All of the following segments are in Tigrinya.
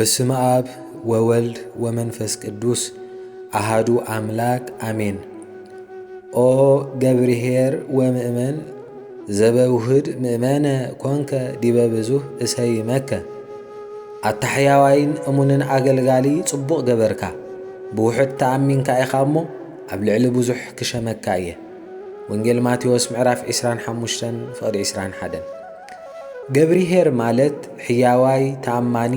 በስመ አብ ወወልድ ወመንፈስ ቅዱስ አሃዱ አምላክ አሜን። ኦ ገብርኄር ወምእመን ዘበውህድ ምእመነ ኮንከ ዲበ ብዙኅ እሰይመከ። አታሕያዋይን እሙንን አገልጋሊ ጽቡቕ ገበርካ ብውሑድ ተኣሚንካ ኢኻ እሞ ኣብ ልዕሊ ብዙሕ ክሸመካ እየ። ወንጌል ማቴዎስ ምዕራፍ 25 ፍቕዲ 21። ገብርኄር ማለት ሕያዋይ ተኣማኒ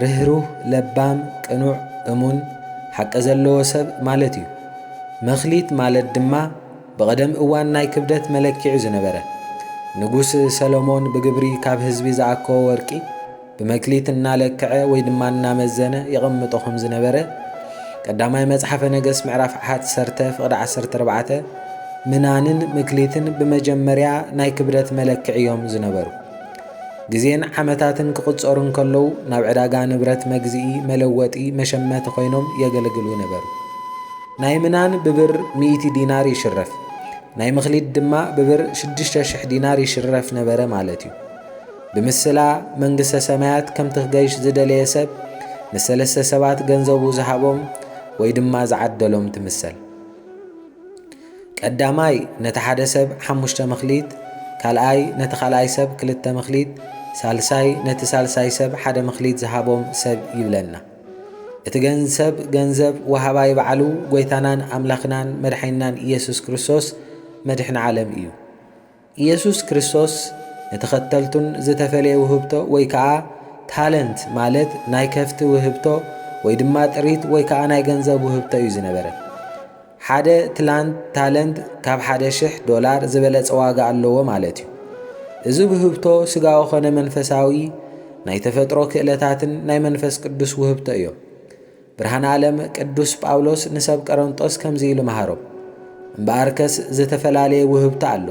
ርህሩህ ለባም ቅኑዕ እሙን ሓቂ ዘለዎ ሰብ ማለት እዩ። መኽሊት ማለት ድማ ብቐደም እዋን ናይ ክብደት መለኪዑ ዝነበረ ንጉስ ሰሎሞን ብግብሪ ካብ ህዝቢ ዝኣከቦ ወርቂ ብመክሊት እናለክዐ ወይ ድማ እናመዘነ ይቕምጦ ከም ዝነበረ ቀዳማይ መጽሓፈ ነገሥት ምዕራፍ 10 ፍቕዲ 14 ምናንን ምክሊትን ብመጀመርያ ናይ ክብደት መለክዕ እዮም ዝነበሩ። ግዜን ዓመታትን ክቕጸሩ እንከለዉ ናብ ዕዳጋ ንብረት መግዝኢ መለወጢ መሸመቲ ኮይኖም የገልግሉ ነበሩ። ናይ ምናን ብብር 100 ዲናር ይሽረፍ፣ ናይ ምኽሊት ድማ ብብር 6,000 ዲናር ይሽረፍ ነበረ ማለት እዩ። ብምስላ መንግሥተ ሰማያት ከም ትኽገይሽ ዝደለየ ሰብ ንሰለስተ ሰባት ገንዘቡ ዝሃቦም ወይ ድማ ዝዓደሎም ትምሰል። ቀዳማይ ነቲ ሓደ ሰብ 5 መኽሊት፣ ካልኣይ ነቲ ካልኣይ ሰብ 2 መኽሊት፣ ሳልሳይ ነቲ ሳልሳይ ሰብ 1 መኽሊት ዝሃቦም ሰብ ይብለና። እቲ ገንዘብ ገንዘብ ወሃባይ ባዕሉ ጐይታናን ኣምላኽናን መድሓኒናን ኢየሱስ ክርስቶስ መድሕኒ ዓለም እዩ። ኢየሱስ ክርስቶስ ንተኸተልቱን ዝተፈለየ ውህብቶ ወይ ከዓ ታለንት ማለት ናይ ከፍቲ ውህብቶ ወይ ድማ ጥሪት ወይ ከዓ ናይ ገንዘብ ውህብቶ እዩ ዝነበረ። ሓደ ታለንት ካብ $1,000 ዝበለጸ ዋጋ ኣለዎ ማለት እዩ። እዚ ውህብቶ ስጋዊ ኾነ መንፈሳዊ ናይ ተፈጥሮ ክእለታትን ናይ መንፈስ ቅዱስ ውህብቶ እዮም። ብርሃነ ዓለም ቅዱስ ጳውሎስ ንሰብ ቀሮንጦስ ከምዚ ኢሉ መሃሮም፣ እምበኣርከስ ዝተፈላለየ ውህብቶ ኣሎ፣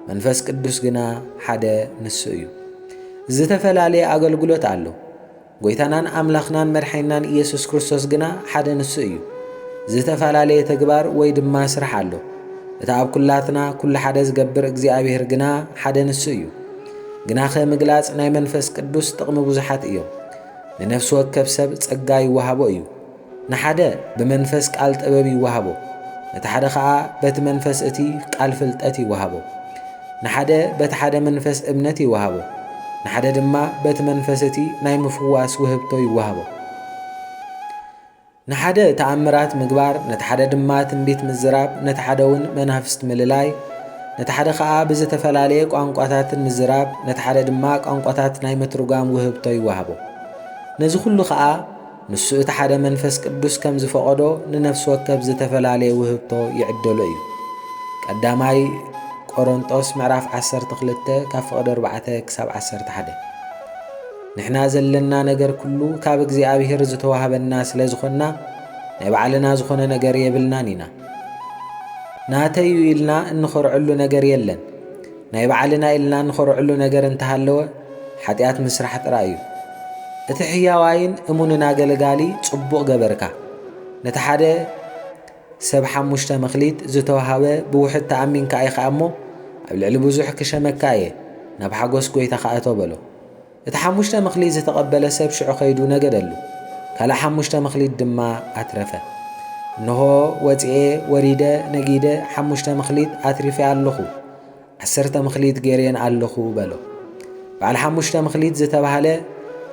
መንፈስ ቅዱስ ግና ሓደ ንሱ እዩ። ዝተፈላለየ ኣገልግሎት ኣሎ፣ ጐይታናን ኣምላኽናን መድሓኒናን ኢየሱስ ክርስቶስ ግና ሓደ ንሱ እዩ። ዝተፈላለየ ተግባር ወይ ድማ ስራሕ ኣሎ፣ እቲ ኣብ ኩላትና ኩሉ ሓደ ዝገብር እግዚኣብሔር ግና ሓደ ንሱ እዩ። ግና ኸምግላጽ ናይ መንፈስ ቅዱስ ጥቕሚ ብዙሓት እዮም። ንነፍሲ ወከፍ ሰብ ጸጋ ይወሃቦ እዩ። ንሓደ ብመንፈስ ቃል ጥበብ ይወሃቦ፣ ነቲ ሓደ ኸዓ በቲ መንፈስ እቲ ቃል ፍልጠት ይወሃቦ። ንሓደ በቲ ሓደ መንፈስ እምነት ይወሃቦ፣ ንሓደ ድማ በቲ መንፈስ እቲ ናይ ምፍዋስ ውህብቶ ይወሃቦ። ንሓደ ተኣምራት ምግባር፣ ነቲ ሓደ ድማ ትንቢት ምዝራብ፣ ነቲ ሓደ እውን መናፍስት ምልላይ፣ ነቲ ሓደ ኸዓ ብዝተፈላለየ ቋንቋታትን ምዝራብ፣ ነቲ ሓደ ድማ ቋንቋታት ናይ ምትርጓም ውህብቶ ይወሃቦ። ነዚ ኩሉ ኸዓ ንሱ እቲ ሓደ መንፈስ ቅዱስ ከም ዝፈቐዶ ንነፍሲ ወከፍ ዝተፈላለየ ውህብቶ ይዕደሎ እዩ። ቀዳማይ ቆሮንጦስ ምዕራፍ 12 ካብ ፍቕዲ 4 ክሳብ 11። ንሕና ዘለና ነገር ኩሉ ካብ እግዚኣብሔር ዝተዋህበና ስለ ዝኾንና ናይ ባዕልና ዝኾነ ነገር የብልናን ኢና። ናተዩ ኢልና እንኸርዐሉ ነገር የለን። ናይ ባዕልና ኢልና እንኸርዐሉ ነገር እንተሃለወ ሓጢኣት ምስራሕ ጥራይ እዩ። እቲ ሕያዋይን እሙንን አገልጋሊ ጽቡቕ ገበርካ። ነቲ ሓደ ሰብ 5 መኽሊት ዝተዋሃበ ብውሕድ ተኣሚንካ ኢኻ እሞ ኣብ ልዕሊ ብዙሕ ክሸመካ እየ፣ ናብ ሓጐስ ጐይታ ኸኣቶ በሎ። እቲ 5 መኽሊት ዝተቐበለ ሰብ ሽዑ ኸይዱ ነገደሉ፣ ካልእ 5 መኽሊት ድማ ኣትረፈ። እንሆ ወፂኤ ወሪደ ነጊደ 5 መኽሊት ኣትሪፈ ኣለኹ፣ 10 መኽሊት ገይረን ኣለኹ በሎ። በዓል 5 መኽሊት ዝተባህለ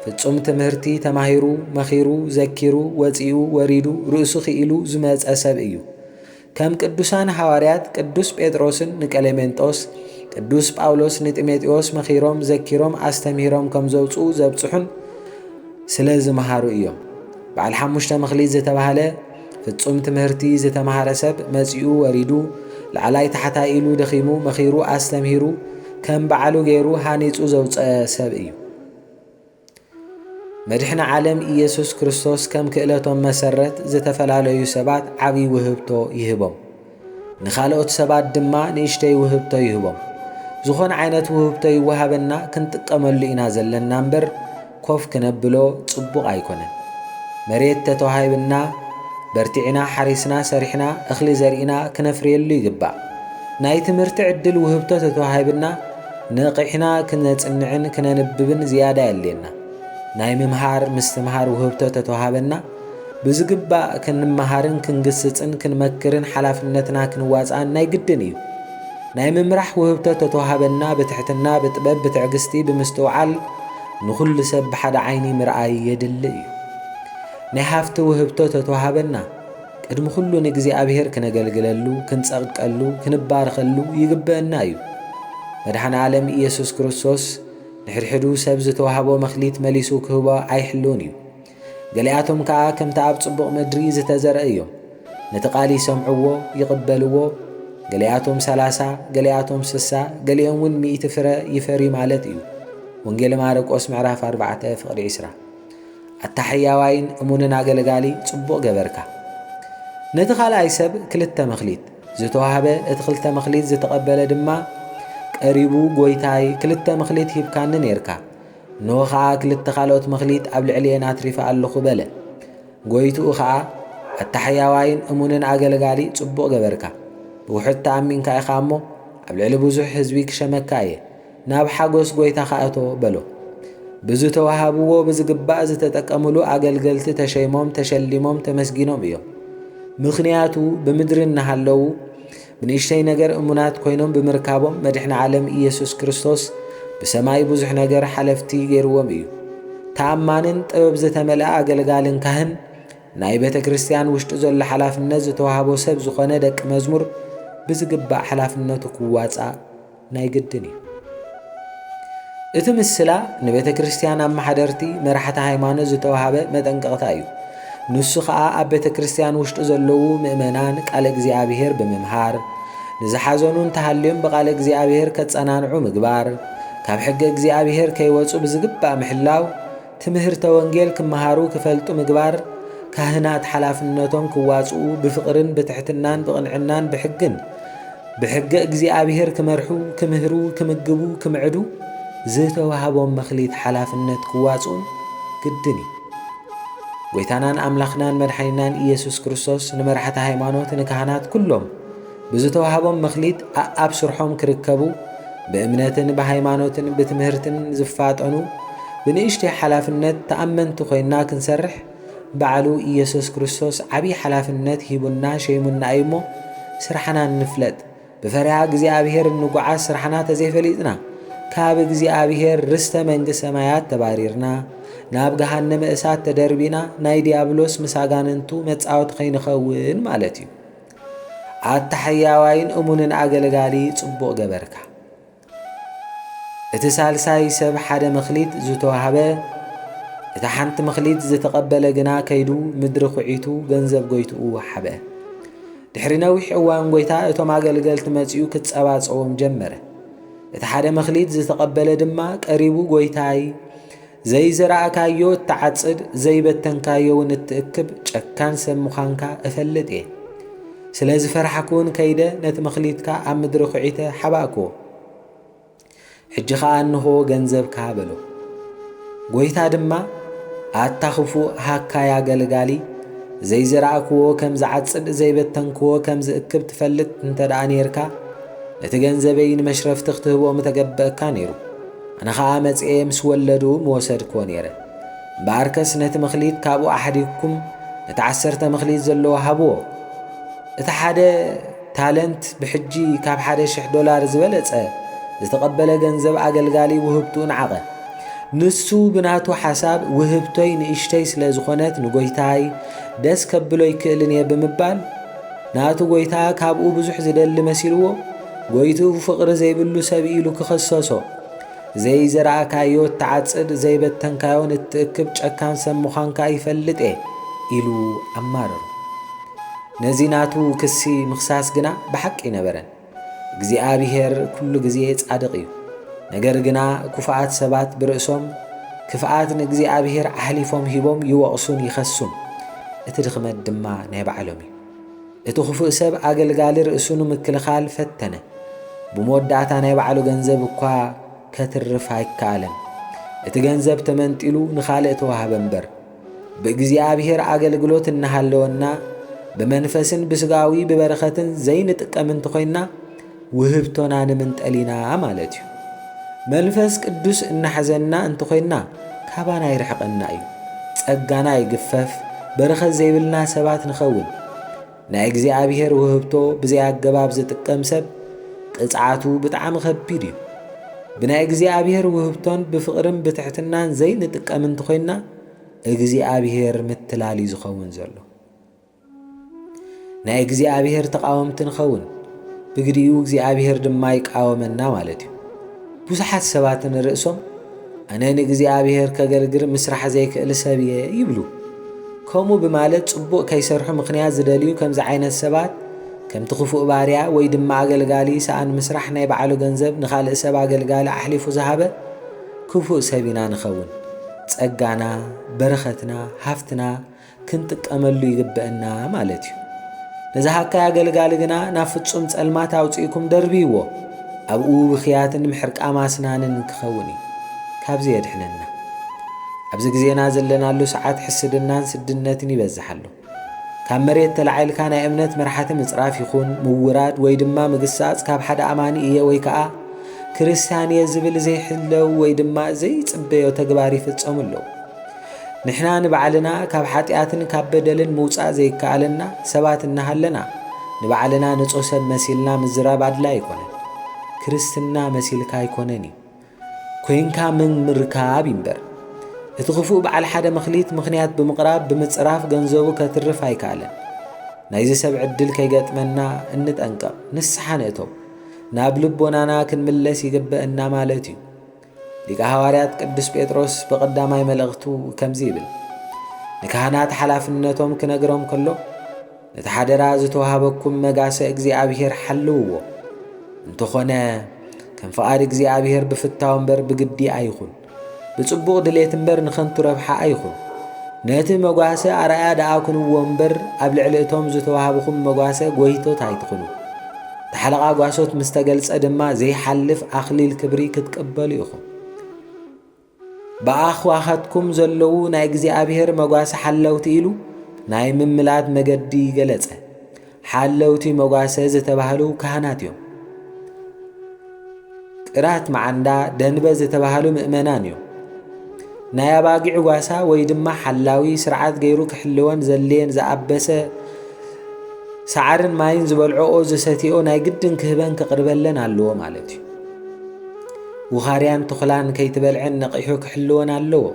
ፍጹም ትምህርቲ ተማሂሩ መኺሩ ዘኪሩ ወፂኡ ወሪዱ ርእሱ ኽኢሉ ዝመጸ ሰብ እዩ። ከም ቅዱሳን ሐዋርያት ቅዱስ ጴጥሮስን ንቀሌሜንጦስ፣ ቅዱስ ጳውሎስ ንጢሞቴዎስ መኺሮም ዘኪሮም ኣስተምሂሮም ከም ዘውፅኡ ዘብጽሑን ስለ ዝመሃሩ እዮም። በዓል 5 መኽሊት ዝተባህለ ፍጹም ትምህርቲ ዝተማሃረ ሰብ መጺኡ ወሪዱ ላዕላይ ታሕታይ ኢሉ ደኺሙ መኺሩ ኣስተምሂሩ ከም በዓሉ ገይሩ ሃኒጹ ዘውፀአ ሰብ እዩ። መድሕኒ ዓለም ኢየሱስ ክርስቶስ ከም ክእለቶም መሰረት ዝተፈላለዩ ሰባት ዓብዪ ውህብቶ ይህቦም፣ ንኻልኦት ሰባት ድማ ንእሽተይ ውህብቶ ይህቦም። ዝኾነ ዓይነት ውህብቶ ይወሃበና ክንጥቀመሉ ኢና ዘለና እምበር ኮፍ ክነብሎ ጽቡቕ ኣይኮነን። መሬት ተተዋሂብና በርቲዕና ሓሪስና ሰሪሕና እኽሊ ዘሪእና ክነፍርየሉ ይግባእ። ናይ ትምህርቲ ዕድል ውህብቶ ተተዋሂብና ንቕሕና ክነጽንዕን ክነንብብን ዝያዳ የልየና። ናይ ምምሃር ምስትምሃር ውህብቶ ተተዋሃበና ብዝግባእ ክንመሃርን ክንግስጽን ክንመክርን ሓላፍነትና ክንዋፅኣን ናይ ግድን እዩ። ናይ ምምራሕ ውህብቶ ተተዋሃበና ብትሕትና ብጥበብ ብትዕግስቲ ብምስትውዓል ንኹሉ ሰብ ብሓደ ዓይኒ ምርኣይ የድሊ እዩ። ናይ ሃፍቲ ውህብቶ ተተዋሃበና ቅድሚ ኩሉ ንእግዚአብሔር ክነገልግለሉ ክንጸቕቀሉ ክንባርከሉ ይግብአና እዩ። መድኃኔ ዓለም ኢየሱስ ክርስቶስ ንሕድሕዱ ሰብ ዝተዋሃቦ መኽሊት መሊሱ ክህቦ ኣይሕልውን እዩ። ገሊኣቶም ከዓ ከምቲ ኣብ ጽቡቕ ምድሪ ዝተዘርአ እዮም። ነቲ ቃል ይሰምዕዎ ይቕበልዎ። ገሊኣቶም 30 ገሊኣቶም 60 ገሊኦም እውን 100 ፍረ ይፈሪ ማለት እዩ። ወንጌል ማርቆስ ምዕራፍ 4 ፍቕዲ 20 ኣታሕያዋይን እሙንን ኣገልጋሊ ጽቡቕ ገበርካ። ነቲ ካልኣይ ሰብ 2 መኽሊት ዝተዋሃበ እቲ 2 መኽሊት ዝተቐበለ ድማ ቀሪቡ ጎይታይ 2 መኽሊት ሂብካኒ ነርካ ንሆ ኸዓ 2 ካልኦት መኽሊት ኣብ ልዕልየን ኣትሪፈ ኣለኹ በለ። ጎይትኡ ኸዓ ኣታሕያዋይን እሙንን ኣገልጋሊ ጽቡቕ ገበርካ ብውሑድ ተኣሚንካ ኢኻ እሞ ኣብ ልዕሊ ብዙሕ ህዝቢ ክሸመካ እየ ናብ ሓጎስ ጎይታ ኸኣቶ በሎ። ብዝተዋሃብዎ ብዝግባእ ዝተጠቀሙሉ ኣገልገልቲ ተሸይሞም ተሸሊሞም ተመስጊኖም እዮም። ምኽንያቱ ብምድሪ እናሃለዉ ብንእሽተይ ነገር እሙናት ኮይኖም ብምርካቦም መድሕኒ ዓለም ኢየሱስ ክርስቶስ ብሰማይ ብዙሕ ነገር ሓለፍቲ ገይርዎም እዩ። ተኣማንን ጥበብ ዝተመልአ ኣገልጋልን ካህን ናይ ቤተ ክርስቲያን ውሽጢ ዘሎ ሓላፍነት ዝተዋሃቦ ሰብ ዝኾነ ደቂ መዝሙር ብዝግባእ ሓላፍነቱ ክዋፃእ ናይ ግድን እዩ። እቲ ምስላ ንቤተ ክርስቲያን ኣመሓደርቲ መራሕቲ ሃይማኖት ዝተዋሃበ መጠንቀቕታ እዩ። ንሱ ኸዓ ኣብ ቤተ ክርስቲያን ውሽጢ ዘለዉ ምእመናን ቃለ እግዚኣብሔር ብምምሃር ንዝሓዘኑን ተሃልዮም ብቃለ እግዚኣብሔር ከጸናንዑ ምግባር ካብ ሕጊ እግዚኣብሔር ከይወፁ ብዝግባእ ምሕላው ትምህርተ ወንጌል ክመሃሩ ክፈልጡ ምግባር ካህናት ሓላፍነቶም ክዋፅኡ ብፍቕርን ብትሕትናን ብቕንዕናን ብሕግን ብሕጊ እግዚኣብሔር ክመርሑ ክምህሩ ክምግቡ ክምዕዱ ዝተዋሃቦም መኽሊት ሓላፍነት ክዋፅኡን ግድን እዩ። ጎይታናን ኣምላኽናን መድሓኒናን ኢየሱስ ክርስቶስ ንመራሕቲ ሃይማኖት ንካህናት ኩሎም ብዝተዋሃቦም መኽሊት ኣብ ስርሖም ክርከቡ ብእምነትን ብሃይማኖትን ብትምህርትን ዝፋጠኑ ብንእሽተይ ሓላፍነት ተኣመንቲ ኮይና ክንሰርሕ በዓሉ ኢየሱስ ክርስቶስ ዓብይ ሓላፍነት ሂቡና ሸይሙና እዩ እሞ ስራሕና ንፍለጥ ብፈሪሃ እግዚኣብሔር እንጓዓዝ ስራሕና ተዘይፈሊጥና ካብ እግዚኣብሔር ርስተ መንግሥተ ሰማያት ተባሪርና ናብ ገሃነመ እሳት ተደርቢና ናይ ዲያብሎስ ምሳጋንንቱ መጻወት ከይንኸውን ማለት እዩ። ኣታሕያዋይን እሙንን ኣገልጋሊ ጽቡቕ ገበርካ። እቲ ሳልሳይ ሰብ 1 መኽሊት ዝተዋሃበ እቲ ሓንቲ መኽሊት ዝተቐበለ ግና ከይዱ ምድሪ ኹዒቱ ገንዘብ ጎይትኡ ወሓበ። ድሕሪ ነዊሕ እዋን ጎይታ እቶም ኣገልገልቲ መጺኡ ክትጸባጽዎም ጀመረ። እቲ 1 መኽሊት ዝተቐበለ ድማ ቀሪቡ ጎይታይ ዘይዘራእካዮ እትዓጽድ ዘይበተንካዮ እውን እትእክብ ጨካን ሰብ ምዃንካ እፈልጥ እየ። ስለ ዝፈርሐኩን ከይደ ነቲ መኽሊትካ ኣብ ምድሪ ኹዒተ ሓባእክዎ። ሕጂ ኸዓ እንሆ ገንዘብካ በሎ። ጎይታ ድማ ኣታኽፉእ ሃካይ ኣገልጋሊ ዘይዘራእክዎ ከም ዝዓጽድ ዘይበተንክዎ ከም ዝእክብ ትፈልጥ እንተደኣ ነርካ ነቲ ገንዘበይ ንመሽረፍቲ ክትህቦ ምተገበአካ ነይሩ። ኣነ ኸዓ መጽአ ምስ ወለዱ ምወሰድክዎ ነይረ። እምበኣርከስ ነቲ መኽሊት ካብኡ ኣሕዲግኩም ነቲ 10 መኽሊት ዘለዎ ሃብዎ። እቲ 1 ታለንት ብሕጂ ካብ $1,000 ዝበለጸ ዝተቐበለ ገንዘብ ኣገልጋሊ ውህብቱኡ ንዓቐ። ንሱ ብናቱ ሓሳብ ውህብቶይ ንእሽተይ ስለ ዝኾነት ንጎይታይ ደስ ከብሎ ይክእልን እየ ብምባል ናቱ ጎይታ ካብኡ ብዙሕ ዝደሊ መሲልዎ ጎይትኡ ፍቕሪ ዘይብሉ ሰብ ኢሉ ክኸሰሶ ዘይዘራእካዮ እትዓጽድ ዘይበተንካዮን እትእክብ ጨካን ሰብ ምዃንካ ይፈልጥ እየ ኢሉ ኣማረሩ። ነዚ ናቱ ክሲ ምኽሳስ ግና ብሓቂ ነበረን። እግዚኣብሔር ኩሉ ግዜ ጻድቕ እዩ። ነገር ግና ኩፍኣት ሰባት ብርእሶም ክፍኣት ንእግዚኣብሔር ኣሕሊፎም ሂቦም ይወቕሱን ይኸሱን። እቲ ድኽመት ድማ ናይ ባዕሎም እዩ። እቲ ክፉእ ሰብ ኣገልጋሊ ርእሱ ንምክልኻል ፈተነ። ብመወዳእታ ናይ ባዕሉ ገንዘብ እኳ ከትርፍ ኣይከኣለን። እቲ ገንዘብ ተመንጢሉ ንኻልእ ተዋህበ እምበር ብእግዚኣብሔር ኣገልግሎት እናሃለወና ብመንፈስን ብስጋዊ ብበረኸትን ዘይንጥቀም እንተኾይና ውህብቶና ንምንጠሊና ማለት እዩ። መንፈስ ቅዱስ እናሕዘና እንተኾይና ካባና ይርሕቐና እዩ ጸጋና ይግፈፍ በረኸት ዘይብልና ሰባት ንኸውን ናይ እግዚኣብሔር ውህብቶ ብዘይ ኣገባብ ዝጥቀም ሰብ ቅጽዓቱ ብጣዕሚ ከቢድ እዩ ብናይ እግዚኣብሔር ውህብቶን ብፍቕርን ብትሕትናን ዘይንጥቀም እንተኾይንና እግዚኣብሔር ምትላል እዩ ዝኸውን ዘሎ ናይ እግዚኣብሔር ተቃወምቲ ንኸውን ብግዲኡ እግዚኣብሔር ድማ ይቃወመና ማለት እዩ ብዙሓት ሰባት ንርእሶም ኣነ ንእግዚኣብሔር ከገልግል ምስራሕ ዘይክእል ሰብ እየ ይብሉ ከምኡ በማለት ጽቡቕ ከይሰርሑ ምኽንያት ዝደልዩ ከምዚ ዓይነት ሰባት ከምቲ ክፉእ ባርያ ወይ ድማ ኣገልጋሊ ሰኣን ምስራሕ ናይ ባዕሉ ገንዘብ ንኻልእ ሰብ ኣገልጋሊ ኣሕሊፉ ዝሃበ ክፉእ ሰብ ኢና ንኸውን ጸጋና በረኸትና ሃፍትና ክንጥቀመሉ ይግብአና ማለት እዩ ነዝሃካይ ኣገልጋሊ ግና ናብ ፍጹም ጸልማት ኣውፂኢኩም ደርቢይዎ ኣብኡ ብኽያትን ምሕርቃማ ስናንን ክኸውን እዩ ካብዚ የድሕነና ኣብዚ ግዜና ዘለናሉ ሰዓት ሕስድናን ስድነትን ይበዝሓሉ ካብ መሬት ተላዒልካ ናይ እምነት መርሓቲ ምጽራፍ ይኹን ምውራድ ወይ ድማ ምግሳጽ ካብ ሓደ ኣማኒ እየ ወይ ከዓ ክርስቲያን እየ ዝብል ዘይሕለው ወይ ድማ ዘይጽበዮ ተግባር ይፍጸሙ ኣለዉ ንሕና ንባዕልና ካብ ሓጢኣትን ካብ በደልን ምውፃእ ዘይከኣለና ሰባት እናሃለና ንባዕልና ንጹህ ሰብ መሲልና ምዝራብ ኣድላይ ኣይኮነን ክርስትና መሲልካ ኣይኮነን እዩ ኮይንካ ምርካብ ይምበር እቲ ክፉእ በዓል ሓደ መኽሊት ምኽንያት ብምቕራብ ብምጽራፍ ገንዘቡ ከትርፍ ኣይከኣለን ናይዚ ሰብ ዕድል ከይገጥመና እንጠንቀቕ ንስሓ ንእቶም ናብ ልቦናና ክንምለስ ይግብአና ማለት እዩ ሊቀ ሐዋርያት ቅዱስ ጴጥሮስ በቀዳማይ መልእኽቱ ከምዚ ይብል ንካህናት ሓላፍነቶም ክነግሮም ከሎ ነቲ ሓደራ ዝተዋሃበኩም መጋሰ እግዚኣብሔር ሓልውዎ እንተኾነ ከም ፍቓድ እግዚኣብሔር ብፍታው እምበር ብግዲ ኣይኹን ብጽቡቕ ድሌት እምበር ንኸንቱ ረብሓ ኣይኹን ነቲ መጓሰ ኣርኣያ ደኣኩንዎ እምበር ኣብ ልዕሊ እቶም ዝተዋሃብኩም መጓሰ ጐይቶት ኣይትኹኑ ተሓለቓ ጓሶት ምስ ተገልጸ ድማ ዘይሓልፍ ኣኽሊል ክብሪ ክትቀበሉ ኢኹም ብኣኽዋኻትኩም ዘለዉ ናይ እግዚኣብሔር መጓሰ ሓለውቲ ኢሉ ናይ ምምላድ መገዲ ገለጸ ሓለውቲ መጓሰ ዝተባህሉ ካህናት እዮም ቅራት መዓንዳ ደንበ ዝተባህሉ ምእመናን እዮም ናይ ኣባጊዕ ጓሳ ወይ ድማ ሓላዊ ስርዓት ገይሩ ክሕልወን ዘልየን ዝኣበሰ ሰዓርን ማይን ዝበልዖኦ ዝሰትዮ ናይ ግድን ክህበን ክቕርበለን ኣለዎ ማለት እዩ ውኻርያን ትኽላን ከይትበልዕን ነቂሑ ክሕልወን ኣለዎ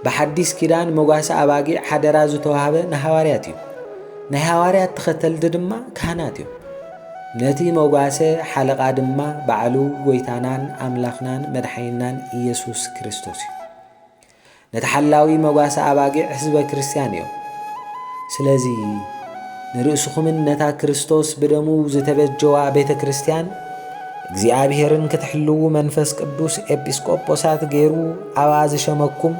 ብሓዲስ ኪዳን መጓሳ ኣባጊዕ ሓደራ ዝተዋሃበ ንሃዋርያት እዩ ናይ ሃዋርያት ተኸተልቲ ድማ ካህናት እዮም ነቲ መጓሰ ሓለቓ ድማ ባዕሉ ጎይታናን ኣምላኽናን መድሓይናን ኢየሱስ ክርስቶስ እዩ ነቲ ሓላዊ መጓሰ ኣባጊዕ ሕዝበ ክርስቲያን እዮም ስለዚ ንርእስኹምን ነታ ክርስቶስ ብደሙ ዝተበጀዋ ቤተ ክርስቲያን እግዚኣብሔርን ክትሕልዉ መንፈስ ቅዱስ ኤጲስቆጶሳት ገይሩ ኣባ ዝሸመኩም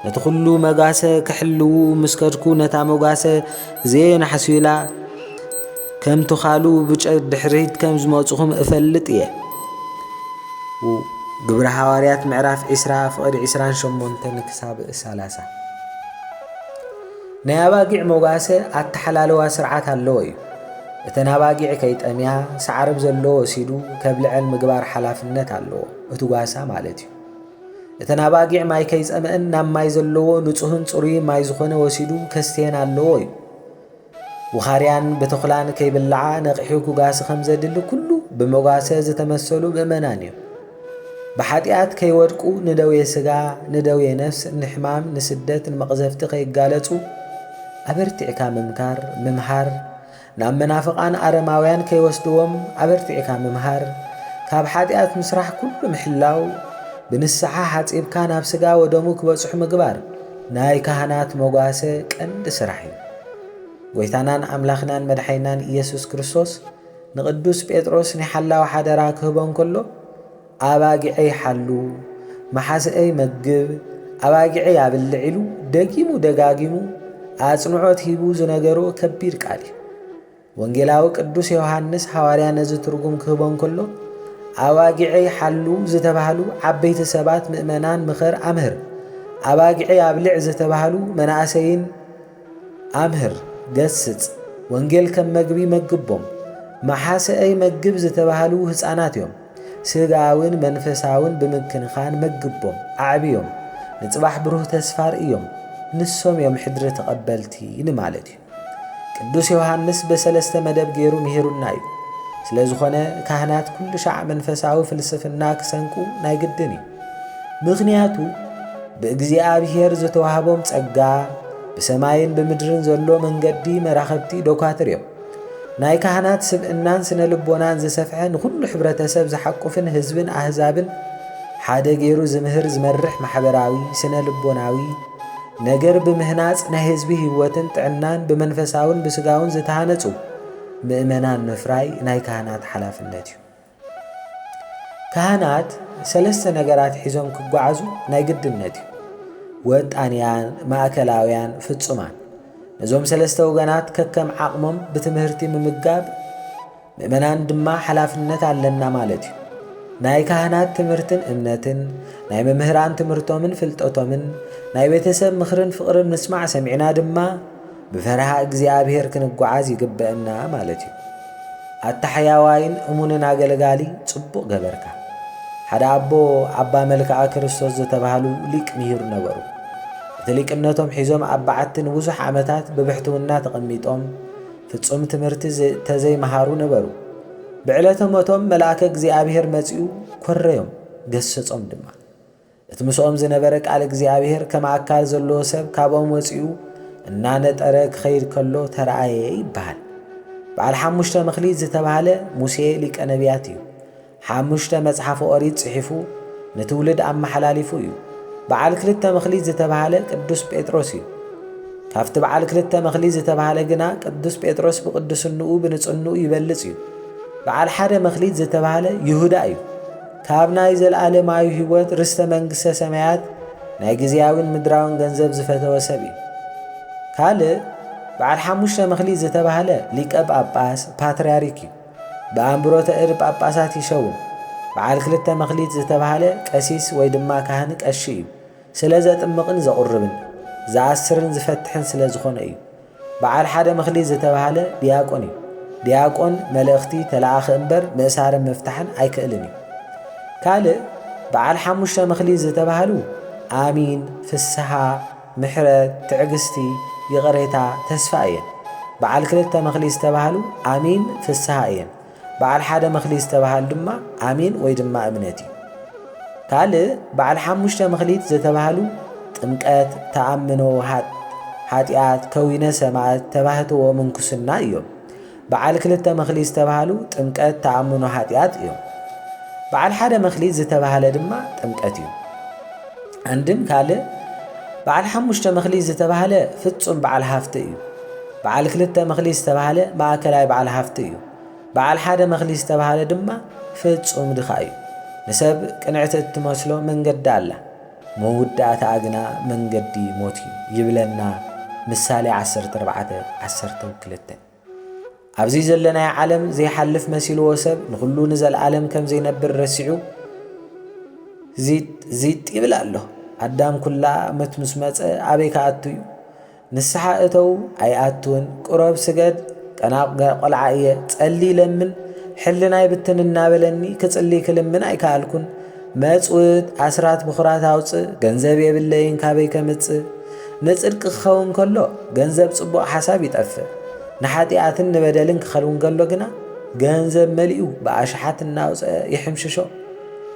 ነቲ ኩሉ መጓሰ ክሕልዉ ምስ ከድኩ ነታ መጓሰ ዘየናሕስዩላ ከም ትኻሉ ብጨ ድሕሪት ከም ዝመጽኹም እፈልጥ እየ ግብረ ሐዋርያት ምዕራፍ 20 ፍቕዲ 28 ክሳብ 30 ናይ ኣባጊዕ መጓሰ ኣተሓላለዋ ስርዓት ኣለዎ እዩ እተን ኣባጊዕ ከይጠምያ ሰዓርብ ዘለዎ ወሲዱ ከብልዐን ምግባር ሓላፍነት ኣለዎ እቲ ጓሳ ማለት እዩ እተን ኣባጊዕ ማይ ከይጸምአን ናብ ማይ ዘለዎ ንጹህን ጽሩይን ማይ ዝኾነ ወሲዱ ከስተየን ኣለዎ እዩ ውኻርያን ብተኽላን ከይብልዓ ነቂሑ ክጓሲ ከም ዘድሊ ኩሉ ብመጓሰ ዝተመሰሉ ምእመናን እዮም ብሓጢኣት ከይወድቁ ንደዌ ሥጋ ንደዌ ነፍስ ንሕማም ንስደት ንመቕዘፍቲ ከይጋለጹ ኣበርቲዕካ ምምሃር ናብ መናፍቓን ኣረማውያን ከይወስድዎም ኣበርቲዕካ ምምሃር ካብ ሓጢኣት ምስራሕ ኩሉ ምሕላው ብንስሓ ሓጺብካ ናብ ሥጋ ወደሙ ክበጽሑ ምግባር ናይ ካህናት መጓሰ ቀንዲ ስራሕ እዩ ጎይታናን ኣምላኽናን መድሓይናን ኢየሱስ ክርስቶስ ንቅዱስ ጴጥሮስ ንሓላዊ ሓደራ ክህቦን ከሎ ኣባጊዐይ ሓሉ መሓስአይ መግብ ኣባጊዐይ ያብልዕ ኢሉ ደጊሙ ደጋጊሙ ኣጽንዖት ሂቡ ዝነገሮ ከቢድ ቃል እዩ ወንጌላዊ ቅዱስ ዮሐንስ ሐዋርያ ነዚ ትርጉም ክህቦን ከሎ ኣባጊዐይ ሓሉ ዝተባህሉ ዓበይቲ ሰባት ምእመናን ምኽር ኣምህር ኣባጊዐይ ያብልዕ ዝተባህሉ መናእሰይን ኣምህር ገስጽ ወንጌል ከም መግቢ መግቦም መሓስአይ መግብ ዝተባህሉ ህፃናት እዮም ስጋውን መንፈሳውን ብምክንኻን መግቦም ኣዕብዮም ንጽባሕ ብሩህ ተስፋር እዮም ንሶም እዮም ሕድሪ ተቐበልቲ ንማለት እዩ። ቅዱስ ዮሐንስ በሰለስተ መደብ ገይሩ ምሂሩና እዩ። ስለ ዝኾነ ካህናት ኩሉ ሻዕ መንፈሳዊ ፍልስፍና ክሰንቁ ናይ ግድን እዩ። ምኽንያቱ ብእግዚአብሔር ዝተዋህቦም ጸጋ ብሰማይን ብምድርን ዘሎ መንገዲ መራኸብቲ ዶኳትር እዮም። ናይ ካህናት ስብእናን ስነ ልቦናን ዝሰፍሐ ንኹሉ ሕብረተሰብ ዝሓቁፍን ህዝብን ኣህዛብን ሓደ ገይሩ ዝምህር ዝመርሕ ማሕበራዊ ስነ ልቦናዊ ነገር ብምህናፅ ናይ ህዝቢ ህይወትን ጥዕናን ብመንፈሳውን ብስጋውን ዝተሃነጹ ምእመናን ምፍራይ ናይ ካህናት ሓላፍነት እዩ። ካህናት ሰለስተ ነገራት ሒዞም ክጓዓዙ ናይ ግድነት እዩ። ወጣንያን፣ ማእከላውያን፣ ፍጹማን። ነዞም ሰለስተ ወገናት ከከም ዓቕሞም ብትምህርቲ ምምጋብ ምእመናን ድማ ሓላፍነት ኣለና ማለት እዩ። ናይ ካህናት ትምህርትን እምነትን፣ ናይ መምህራን ትምህርቶምን ፍልጠቶምን፣ ናይ ቤተሰብ ምኽርን ፍቕርን ምስማዕ ሰሚዕና ድማ ብፈርሃ እግዚኣብሔር ክንጓዓዝ ይግበአና ማለት እዩ። ኣታሕያዋይን እሙንን ኣገልጋሊ ጽቡቕ ገበርካ። ሓደ ኣቦ ኣባ መልክዓ ክርስቶስ ዝተባሃሉ ሊቅ ምሂሩ ነበሩ። እቲ ሊቅነቶም ሒዞም ኣብ በዓቲ ንብዙሕ ዓመታት ብብሕትውና ተቐሚጦም ፍጹም ትምህርቲ ተዘይመሃሩ ነበሩ። ብዕለተ ሞቶም መልአከ እግዚኣብሔር መጺኡ ኰረዮም ገሰጾም ድማ እቲ ምስኦም ዝነበረ ቃል እግዚኣብሔር ከም ኣካል ዘለዎ ሰብ ካብኦም ወፂኡ እናነጠረ ክኸይድ ከሎ ተረኣየ ይበሃል። በዓል 5 መኽሊት ዝተባሃለ ሙሴ ሊቀ ነቢያት እዩ። 5 መጽሓፈ ኦሪት ጽሒፉ ንትውልድ ኣመሓላሊፉ እዩ። በዓል 2 መኽሊት ዝተባሃለ ቅዱስ ጴጥሮስ እዩ። ካብቲ በዓል 2 መኽሊት ዝተባሃለ ግና ቅዱስ ጴጥሮስ ብቅዱስንኡ ብንጽንኡ ይበልጽ እዩ። በዓል 1 መኽሊት ዝተባሃለ ይሁዳ እዩ። ካብ ናይ ዘለዓለማዊ ሕይወት ርስተ መንግሥተ ሰማያት ናይ ጊዜያዊን ምድራውን ገንዘብ ዝፈተወ ሰብ እዩ። ካልእ በዓል 5 መኽሊት ዝተባሃለ ሊቀ ጳጳስ ፓትርያርክ እዩ። ብኣንብሮተ እድ ጳጳሳት ይሸውን። በዓል 2 መኽሊት ዝተባሃለ ቀሲስ ወይ ድማ ካህን ቀሺ እዩ። ስለ ዘጥምቕን ዘቑርብን ዝኣስርን ዝፈትሕን ስለ ዝኾነ እዩ። በዓል 1 መኽሊት ዝተባሃለ ዲያቆን እዩ። ዲያቆን መልእኽቲ ተለኣኸ እምበር ምእሳርን ምፍታሕን ኣይክእልን እዩ። ካልእ በዓል 5 መኽሊት ዝተባሃሉ ኣሚን፣ ፍስሓ፣ ምሕረት፣ ትዕግስቲ፣ ይቕሬታ፣ ተስፋ እየን። በዓል 2 መኽሊት ዝተባሃሉ ኣሚን፣ ፍስሓ እየን። በዓል 1 መኽሊት ዝተባሃሉ ድማ ኣሚን ወይ ድማ እምነት እዩ። ካልእ በዓል 5 መኽሊት ዝተባሃሉ ጥምቀት፣ ተኣምኖ ኃጢአት፣ ከዊነ ሰማዕት፣ ተባህትዎ ምንኩስና እዮም። በዓል 2 መኽሊት ዝተባሃሉ ጥምቀት፣ ተኣምኖ ኃጢአት እዮም። በዓል 1 መኽሊት ዝተባሃለ ድማ ጥምቀት እዩ። አንድም ካልእ በዓል 5 መኽሊት ዝተባሃለ ፍጹም በዓል ሃፍቲ እዩ። በዓል 2 መኽሊት ዝተባሃለ ማእከላይ በዓል ሃፍቲ እዩ። በዓል 1 መኽሊት ዝተባሃለ ድማ ፍጹም ድኻ እዩ። ንሰብ ቅንዕቲ እትመስሎ መንገዲ ኣላ መውዳእታ ግና መንገዲ ሞት እዩ ይብለና ምሳሌ 14:12። ኣብዚ ዘለናይ ዓለም ዘይሓልፍ መሲልዎ ሰብ ንኹሉ ንዘለዓለም ከም ዘይነብር ረሲዑ ዚጥ ይብል ኣሎ። ኣዳም ኩላ ሞት ምስ መፀ ኣበይ ከኣቱ እዩ? ንስሓ እተው ኣይኣትውን። ቁረብ ስገድ ቀናቕ ቆልዓ እየ ጸሊ ለምን ሕልናይ ብትን እናበለኒ ክጽሊ ክልምን ኣይከኣልኩን። መጽውት ኣስራት ብኹራት ኣውፅእ ገንዘብ የብለይን ካበይ ከምጽእ። ንጽድቂ ክኸውን ከሎ ገንዘብ ጽቡቕ ሓሳብ ይጠፍእ። ንሓጢኣትን ንበደልን ክኸልውን ከሎ ግና ገንዘብ መሊኡ ብኣሽሓት እናውፅአ ይሕምሽሾ።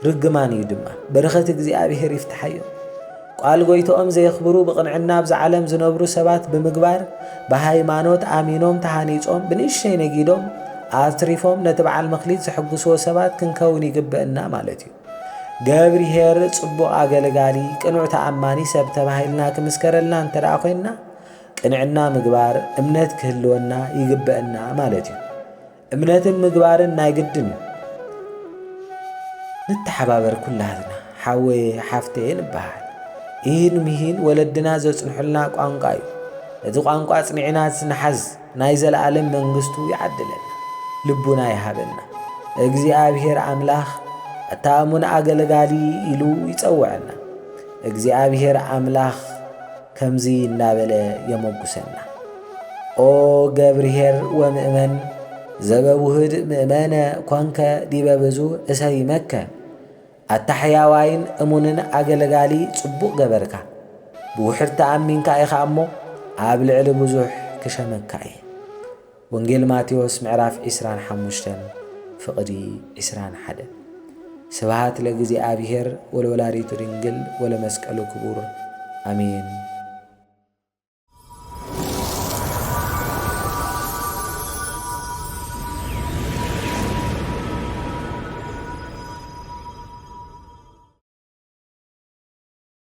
ርግማን እዩ ድማ በረኸት እግዚኣብሔር ይፍትሓዮ። ቃል ጎይቶኦም ዘይኽብሩ ብቕንዕና ኣብዚ ዓለም ዝነብሩ ሰባት ብምግባር ብሃይማኖት ኣሚኖም ተሃኒጾም ብንእሽተይ ነጊዶም ኣትሪፎም ነቲ በዓል መኽሊት ዝሕግስዎ ሰባት ክንከውን ይግብአና ማለት እዩ። ገብርሄር ጽቡቕ ኣገልጋሊ ቅኑዕ ተኣማኒ ሰብ ተባሂልና ክምስከረልና እንተደኣ ኮይንና ቅንዕና ምግባር እምነት ክህልወና ይግብአና ማለት እዩ። እምነትን ምግባርን ናይ ግድን እዩ። ንተሓባበር ኩላትና ሓወየ ሓፍተየ ንበሃል። ይህን ምሂን ወለድና ዘጽንሑልና ቋንቋ እዩ። እቲ ቋንቋ ጽኒዕና ዝንሓዝ ናይ ዘለዓለም መንግሥቱ ይዓድለና ልቡና ይሃበና። እግዚአብሔር ኣምላኽ ኣታእሙን ኣገልጋሊ ኢሉ ይጸውዐና። እግዚአብሔር ኣምላኽ ከምዚ እናበለ የመጉሰና። ኦ ገብርሄር ወምእመን ዘበውህድ ምእመነ ኮንከ ዲበ ብዙ እሰይመከ ኣታሕያዋይን እሙንን ኣገለጋሊ ጽቡቕ ገበርካ ብውሕድ ተኣሚንካ ኢኻ እሞ ኣብ ልዕሊ ብዙሕ ክሸመካ እየ። ወንጌል ማቴዎስ ምዕራፍ 25 ፍቕዲ 21 ስብሃት ለእግዚአብሔር ወለወላዲቱ ድንግል ወለመስቀሉ ክቡር አሜን።